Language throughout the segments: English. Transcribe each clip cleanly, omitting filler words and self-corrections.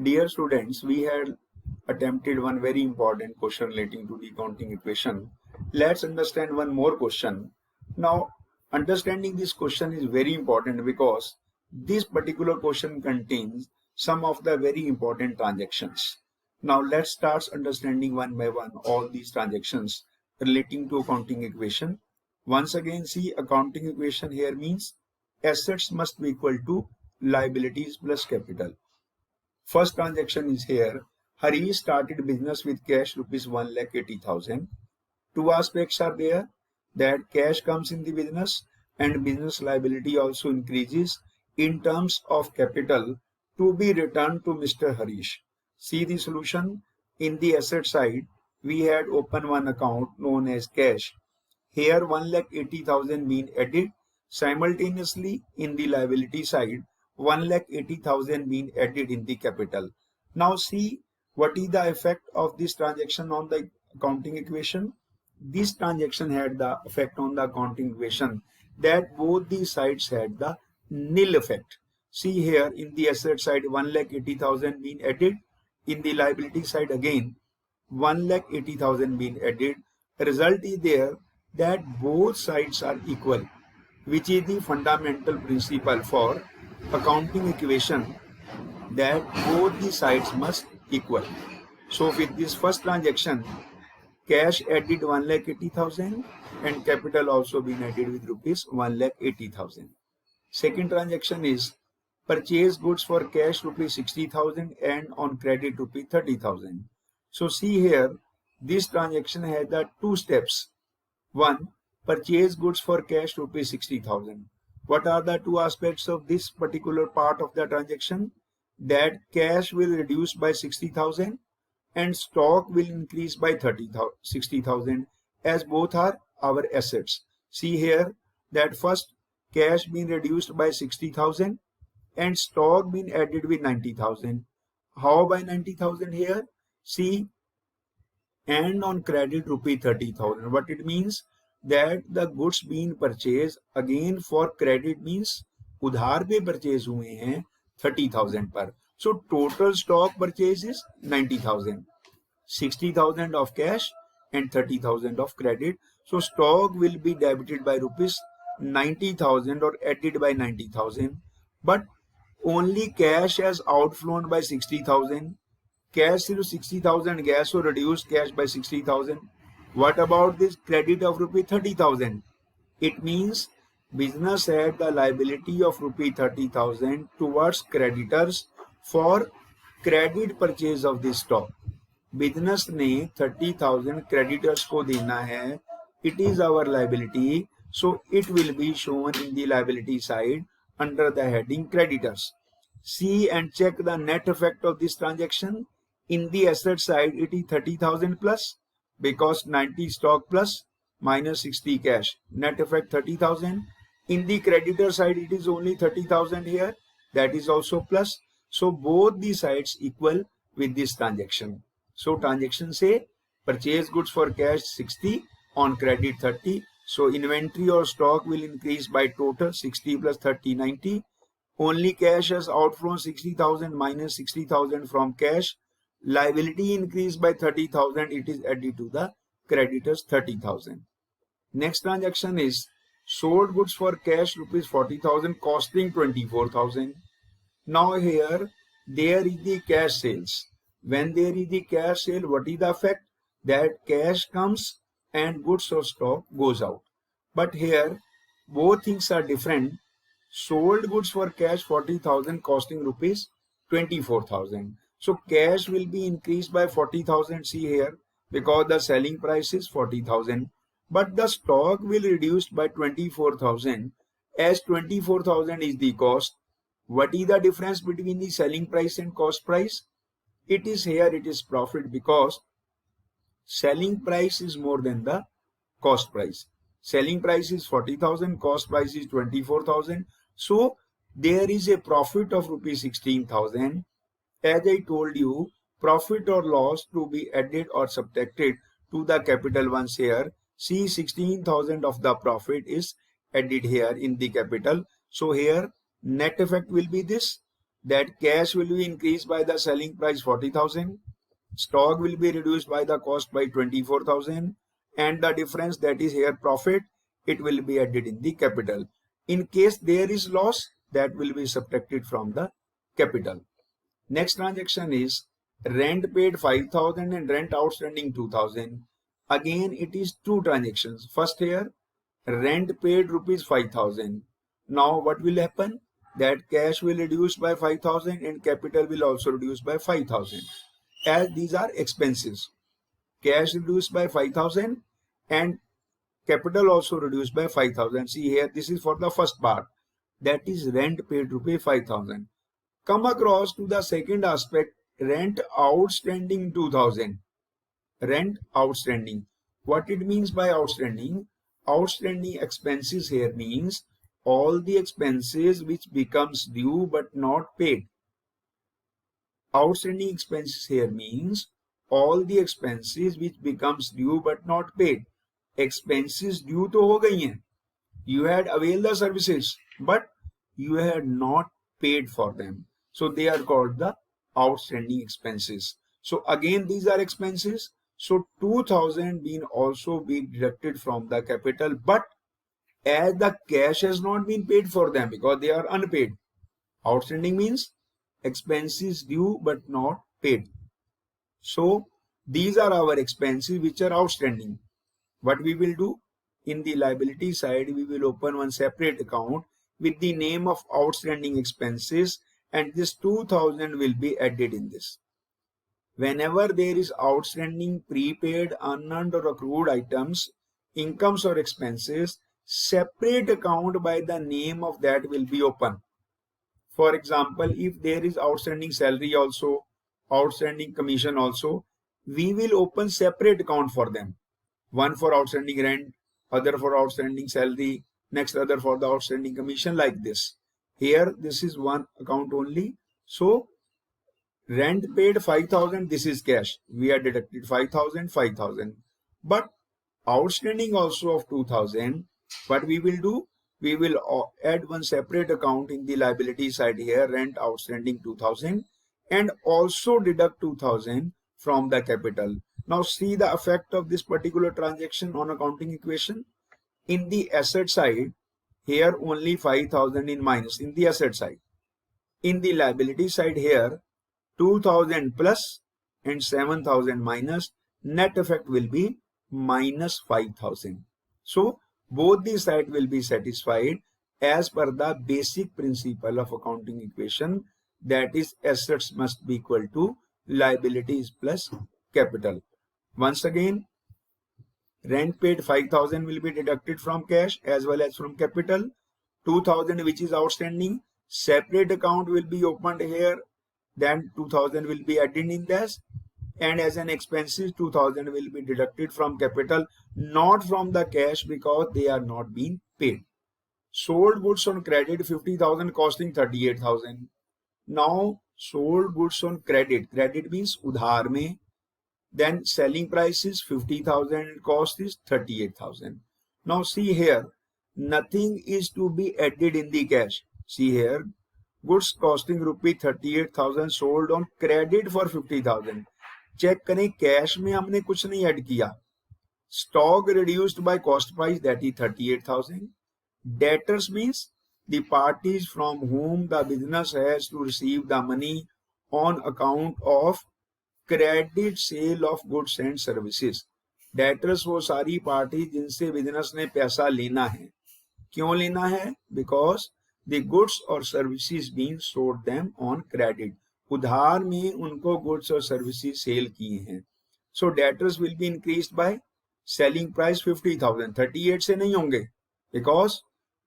Dear students, we had attempted one very important question relating to the counting equation. Let's understand one more question. Now, understanding this question is very important because this particular question contains some of the very important transactions. Now, let's start understanding one by one all these transactions relating to accounting equation. Once again, see accounting equation here means assets must be equal to liabilities plus capital. First transaction is here. Harish started business with cash rupees 1,80,000. Two aspects are there, that cash comes in the business and business liability also increases in terms of capital to be returned to Mr. Harish. See the solution. In the asset side, we had opened one account known as cash. Here 1,80,000 being added. Simultaneously in the liability side, 1,80,000 being added in the capital. Now see what is the effect of this transaction on the accounting equation. This transaction had the effect on the accounting equation that both the sides had the nil effect. See here in the asset side 1,80,000 being added, in the liability side again 1,80,000 being added. Result is there that both sides are equal, which is the fundamental principle for accounting equation, that both the sides must equal. So with this first transaction, cash added 1,80,000 and capital also been added with rupees 1,80,000. Second transaction is purchase goods for cash rupees 60,000 and on credit rupees 30,000. So see here, this transaction has the two steps. One, purchase goods for cash rupees 60,000. What are the two aspects of this particular part of the transaction? That cash will reduce by 60,000 and stock will increase by 60,000, as both are our assets. See here that first cash being reduced by 60,000 and stock being added with 90,000. How by 90,000 here? See, and on credit rupee 30,000. What it means? That the goods being purchased again for credit means उधार पे purchase हुए हैं 30,000 पर. So total stock purchase is 90,000. 60,000 of cash and 30,000 of credit. So stock will be debited by rupees 90,000 or added by 90,000. But only cash has outflown by 60,000. Cash is 60,000 gas, so reduce cash by 60,000. What about this credit of rupee 30,000? It means business had the liability of rupee 30,000 towards creditors for credit purchase of this stock. Business ने 30,000 creditors को देना है. It is our liability, so it will be shown in the liability side under the heading creditors. See and check the net effect of this transaction. In the asset side, it is 30,000 plus because 90 stock plus minus 60 cash. Net effect 30,000. In the creditor side, it is only 30,000 here. That is also plus. So both the sides equal with this transaction. So transaction say purchase goods for cash 60, on credit 30. So inventory or stock will increase by total 60 plus 30, 90. Only cash has outflown 60,000 minus 60,000 from cash. Liability increased by 30,000. It is added to the creditors 30,000. Next transaction is sold goods for cash rupees 40,000 costing 24,000. Now here there is the cash sales. When there is the cash sale, what is the effect? That cash comes and goods or stock goes out. But here both things are different. Sold goods for cash 40,000 costing rupees 24,000. So cash will be increased by 40,000. See here, because the selling price is 40,000. But the stock will reduce by 24,000, as 24,000 is the cost. What is the difference between the selling price and cost price? It is here, it is profit, because selling price is more than the cost price. Selling price is 40,000, cost price is 24,000. So there is a profit of rupees 16,000. As I told you, profit or loss to be added or subtracted to the capital ones here. See, 16,000 of the profit is added here in the capital. So here net effect will be this. that cash will be increased by the selling price 40,000, stock will be reduced by the cost by 24,000, and the difference, that is here profit, it will be added in the capital. In case there is loss, that will be subtracted from the capital. Next transaction is rent paid 5,000 and rent outstanding 2,000. Again, it is two transactions. First here, rent paid rupees 5,000. Now what will happen? That cash will reduce by 5,000 and capital will also reduce by 5,000. As these are expenses, cash reduced by 5,000 and capital also reduced by 5,000. See here, this is for the first part, that is rent paid rupee 5,000. Come across to the second aspect, rent outstanding 2,000. Rent outstanding. What it means by outstanding? Outstanding expenses here means all the expenses which becomes due but not paid. Outstanding expenses here means all the expenses which becomes due but not paid. Expenses due तो हो गई हैं, you had availed the services but you had not paid for them, so they are called the outstanding expenses. So again these are expenses, so 2,000 been also be deducted from the capital, but as the cash has not been paid for them because they are unpaid. Outstanding means expenses due but not paid. So these are our expenses which are outstanding. What we will do, in the liability side, we will open one separate account with the name of outstanding expenses, and this 2,000 will be added in this. Whenever there is outstanding prepaid, unearned or accrued items, incomes or expenses, separate account by the name of that will be open. For example, if there is outstanding salary also, outstanding commission also, we will open separate account for them. One for outstanding rent, other for outstanding salary, next other for the outstanding commission, like this. Here this is one account only. So rent paid 5,000, this is cash. We are deducted 5,000, 5,000. But outstanding also of 2,000, what we will do? We will add one separate account in the liability side here, rent outstanding 2,000, and also deduct 2,000 from the capital. Now see the effect of this particular transaction on accounting equation. In the asset side, here only 5,000 in minus in the asset side. In the liability side here, 2,000 plus and 7,000 minus, net effect will be minus 5,000. So both the side will be satisfied as per the basic principle of accounting equation, that is assets must be equal to liabilities plus capital. Once again, rent paid 5,000 will be deducted from cash as well as from capital. 2,000 which is outstanding, separate account will be opened here, then 2,000 will be added in this, and as an expenses 2,000 will be deducted from capital, not from the cash because they are not being paid. Sold goods on credit 50,000 costing 38,000. Now sold goods on credit, credit means udhar mein, then selling price is 50,000 and cost is 38,000. Now see here, nothing is to be added in the cash. See here, goods costing rupee 38,000 sold on credit for 50,000. Check करें, cash में हमने कुछ नहीं add किया. Stock reduced by cost price, that is 38,000. Debtors means the parties from whom the business has to receive the money on account of credit sale of goods and services. Debtors वो सारी party जिनसे business ने पैसा लेना है. क्यों लेना है? Because the goods or services being sold them on credit. उधार में उनको goods और services सेल किए हैं. So debtors will be increased by selling price 50,000. 38 से नहीं होंगे because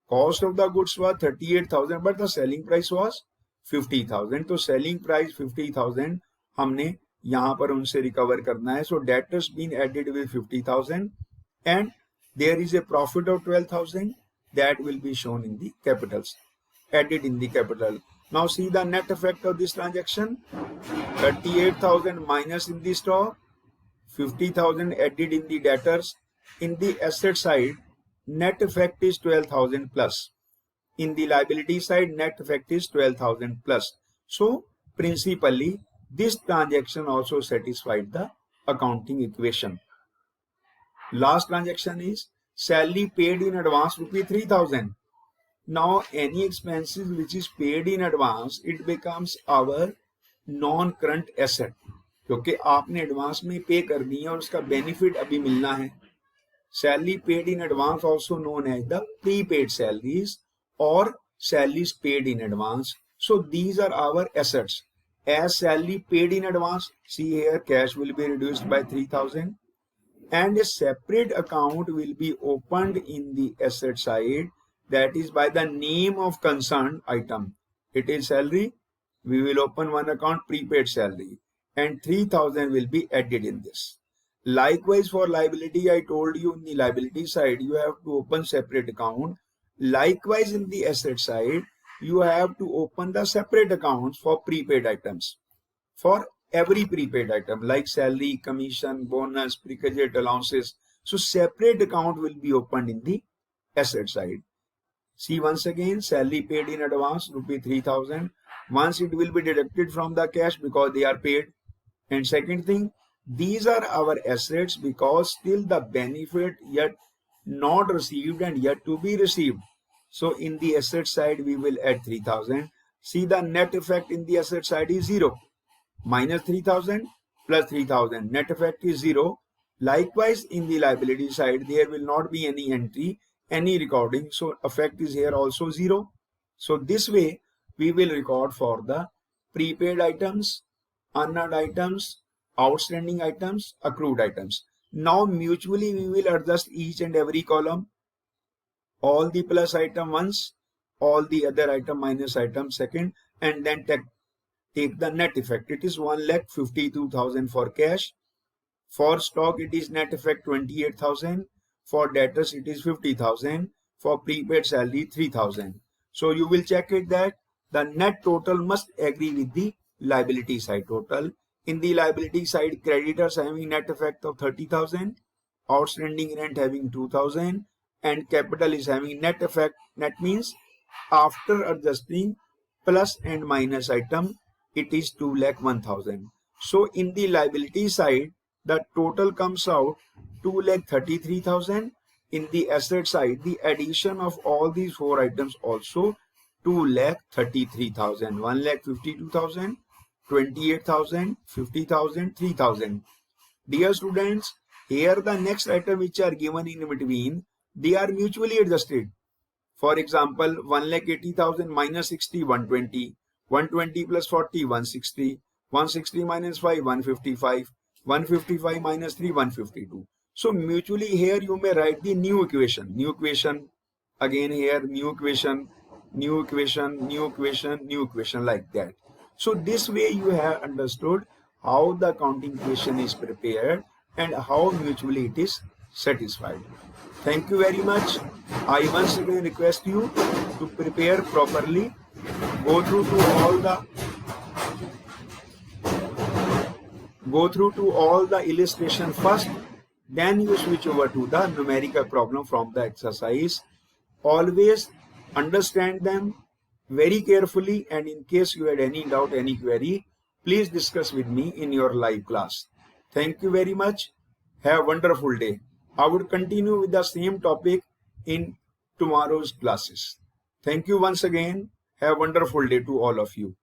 cost of the goods was 38,000 but the selling price was 50,000. तो selling price 50,000 हमने यहाँ पर उनसे रिकवर करना है. So debtors been added with 50,000 and there is a profit of 12,000 that will be shown in the capitals, added in the capital. Now see the net effect of this transaction. 38,000 minus in the stock, 50,000 added in the debtors. In the asset side, net effect is 12,000 plus. In the liability side, net effect is 12,000 plus. So principally this transaction also satisfied the accounting equation. Last transaction is salary paid in advance rupee 3000. Now any expenses which is paid in advance, it becomes our non current asset, क्योंकि आपने advance में पे कर दी है और उसका benefit अभी मिलना है. Salary paid in advance also known as the prepaid salaries और salaries paid in advance. So these are our assets. As salary paid in advance, see here cash will be reduced by 3000 and a separate account will be opened in the asset side, that is by the name of concerned item. It is salary. We will open one account, prepaid salary, and 3000 will be added in this. Likewise for liability, I told you in the liability side you have to open separate account. Likewise in the asset side you have to open the separate accounts for prepaid items. For every prepaid item like salary, commission, bonus, prepaid allowances, so separate account will be opened in the asset side. See once again, salary paid in advance rupee 3000. Once it will be deducted from the cash because they are paid. And second thing, these are our assets because still the benefit yet not received and yet to be received. So in the asset side we will add 3000. See the net effect in the asset side is 0. Minus 3000 plus 3000, net effect is 0. Likewise in the liability side there will not be any entry, any recording, so effect is here also 0. So this way we will record for the prepaid items, unearned items, outstanding items, accrued items. Now mutually we will adjust each and every column. All the plus item once, all the other item minus item second, and then take the net effect. It is 1,52,000 for cash. For stock it is net effect 28,000. For debtors it is 50,000. For prepaid salary 3,000. So you will check it that the net total must agree with the liability side total. In the liability side, creditors having net effect of 30,000, outstanding rent having 2,000, and capital is having net effect. Net means after adjusting plus and minus item, it is 2,01,000. So in the liability side, the total comes out 2,33,000. In the asset side, the addition of all these four items also 2,33,000, 1,52,000, 28,000, 50,000, 3,000. Dear students, here the next item which are given in between, they are mutually adjusted. For example, 1,80,000 minus 60, 120, 120 plus 40, 160, 160 minus 5, 155, 155 minus 3, 152. So mutually here you may write the new equation, again here new equation, new equation, new equation, new equation, like that. So this way you have understood how the accounting equation is prepared and how mutually it is satisfied. Thank you very much. I once again request you to prepare properly, go through to all the illustration first, then you switch over to the numerical problem from the exercise. Always understand them very carefully, and in case you had any doubt, any query, please discuss with me in your live class. Thank you very much. Have a wonderful day. I would continue with the same topic in tomorrow's classes. Thank you once again. Have a wonderful day to all of you.